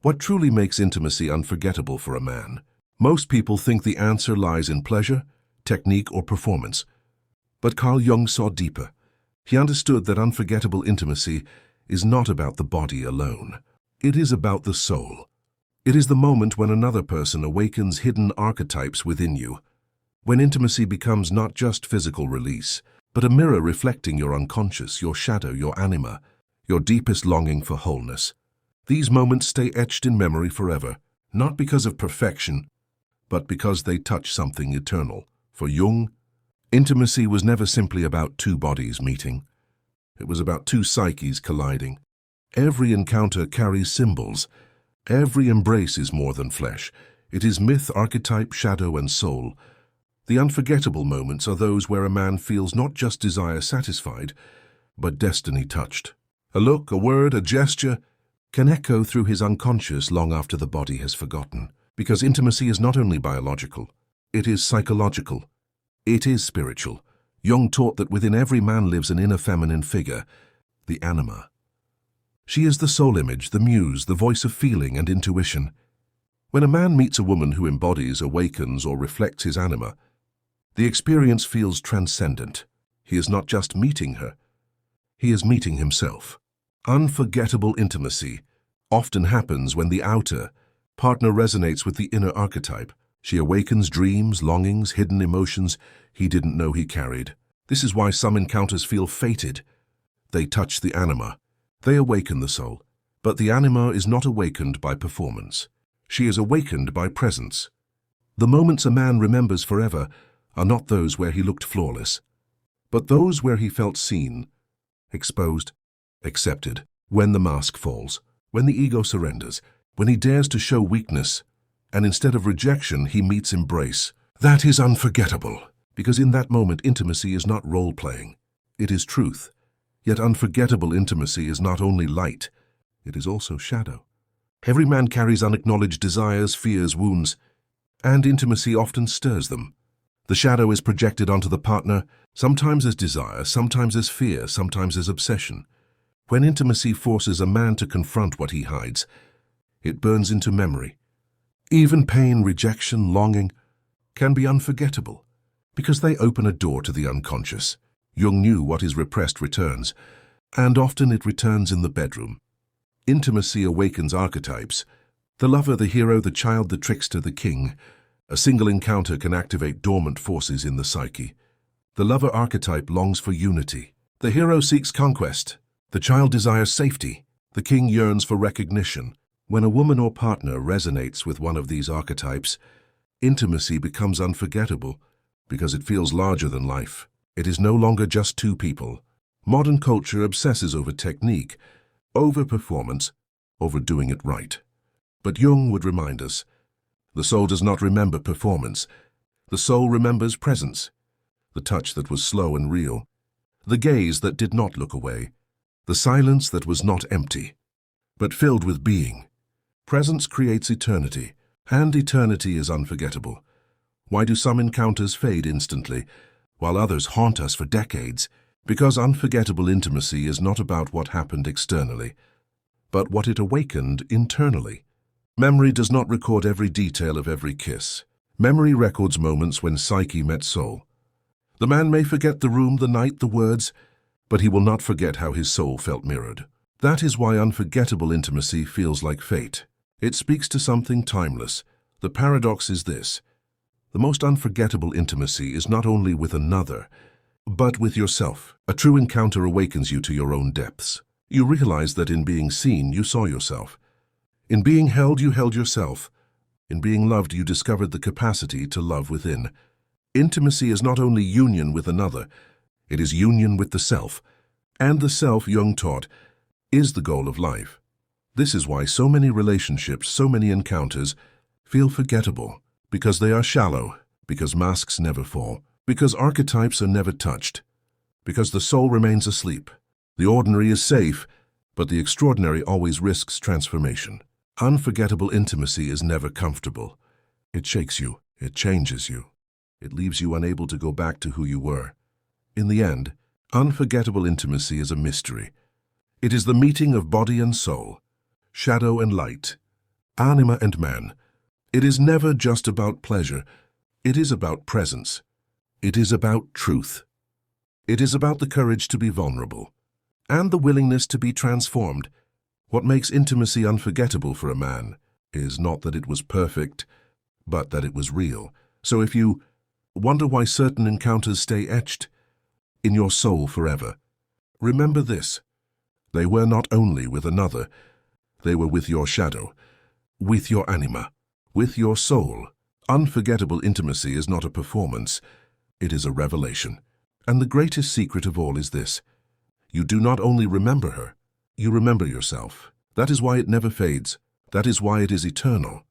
What truly makes intimacy unforgettable for a man? Most people think the answer lies in pleasure, technique, or performance. But Carl Jung saw deeper. He understood that unforgettable intimacy is not about the body alone. It is about the soul. It is the moment when another person awakens hidden archetypes within you. When intimacy becomes not just physical release, but a mirror reflecting your unconscious, your shadow, your anima, your deepest longing for wholeness. These moments stay etched in memory forever, not because of perfection, but because they touch something eternal. For Jung, intimacy was never simply about two bodies meeting. It was about two psyches colliding. Every encounter carries symbols. Every embrace is more than flesh. It is myth, archetype, shadow, and soul. The unforgettable moments are those where a man feels not just desire satisfied, but destiny touched. A look, a word, a gesture can echo through his unconscious long after the body has forgotten. Because intimacy is not only biological, it is psychological. It is spiritual. Jung taught that within every man lives an inner feminine figure, the anima. She is the soul image, the muse, the voice of feeling and intuition. When a man meets a woman who embodies, awakens, or reflects his anima, the experience feels transcendent. He is not just meeting her, he is meeting himself. Unforgettable intimacy often happens when the outer partner resonates with the inner archetype. She awakens dreams, longings, hidden emotions he didn't know he carried. This is why some encounters feel fated. They touch the anima. They awaken the soul. But the anima is not awakened by performance. She is awakened by presence. The moments a man remembers forever are not those where he looked flawless, but those where he felt seen, exposed, accepted. When the mask falls, when the ego surrenders, when he dares to show weakness, and instead of rejection, he meets embrace. That is unforgettable, because in that moment, intimacy is not role-playing. It is truth. Yet unforgettable intimacy is not only light, it is also shadow. Every man carries unacknowledged desires, fears, wounds, and intimacy often stirs them. The shadow is projected onto the partner, sometimes as desire, sometimes as fear, sometimes as obsession. When intimacy forces a man to confront what he hides, it burns into memory. Even pain, rejection, longing can be unforgettable because they open a door to the unconscious. Jung knew what is repressed returns, and often it returns in the bedroom. Intimacy awakens archetypes. The lover, the hero, the child, the trickster, the king. A single encounter can activate dormant forces in the psyche. The lover archetype longs for unity. The hero seeks conquest. The child desires safety. The king yearns for recognition. When a woman or partner resonates with one of these archetypes, intimacy becomes unforgettable because it feels larger than life. It is no longer just two people. Modern culture obsesses over technique, over performance, over doing it right. But Jung would remind us, the soul does not remember performance. The soul remembers presence, the touch that was slow and real, the gaze that did not look away, the silence that was not empty, but filled with being. Presence creates eternity, and eternity is unforgettable. Why do some encounters fade instantly, while others haunt us for decades? Because unforgettable intimacy is not about what happened externally, but what it awakened internally. Memory does not record every detail of every kiss. Memory records moments when psyche met soul. The man may forget the room, the night, the words, but he will not forget how his soul felt mirrored. That is why unforgettable intimacy feels like fate. It speaks to something timeless. The paradox is this: the most unforgettable intimacy is not only with another, but with yourself. A true encounter awakens you to your own depths. You realize that in being seen, you saw yourself. In being held, you held yourself. In being loved, you discovered the capacity to love within. Intimacy is not only union with another, it is union with the self. And the self, Jung taught, is the goal of life. This is why so many relationships, so many encounters, feel forgettable. Because they are shallow, because masks never fall, because archetypes are never touched, because the soul remains asleep. The ordinary is safe, but the extraordinary always risks transformation. Unforgettable intimacy is never comfortable. It shakes you, it changes you. It leaves you unable to go back to who you were. In the end, unforgettable intimacy is a mystery. It is the meeting of body and soul, shadow and light, Anima and man. It is never just about pleasure. It is about presence. It is about truth. It is about the courage to be vulnerable and the willingness to be transformed. What makes intimacy unforgettable for a man is not that it was perfect, but that it was real. So if you wonder why certain encounters stay etched in your soul forever, remember this: they were not only with another, they were with your shadow, with your anima, with your soul. Unforgettable intimacy is not a performance, it is a revelation. And the greatest secret of all is this: you do not only remember her, you remember yourself. That is why it never fades. That is why it is eternal.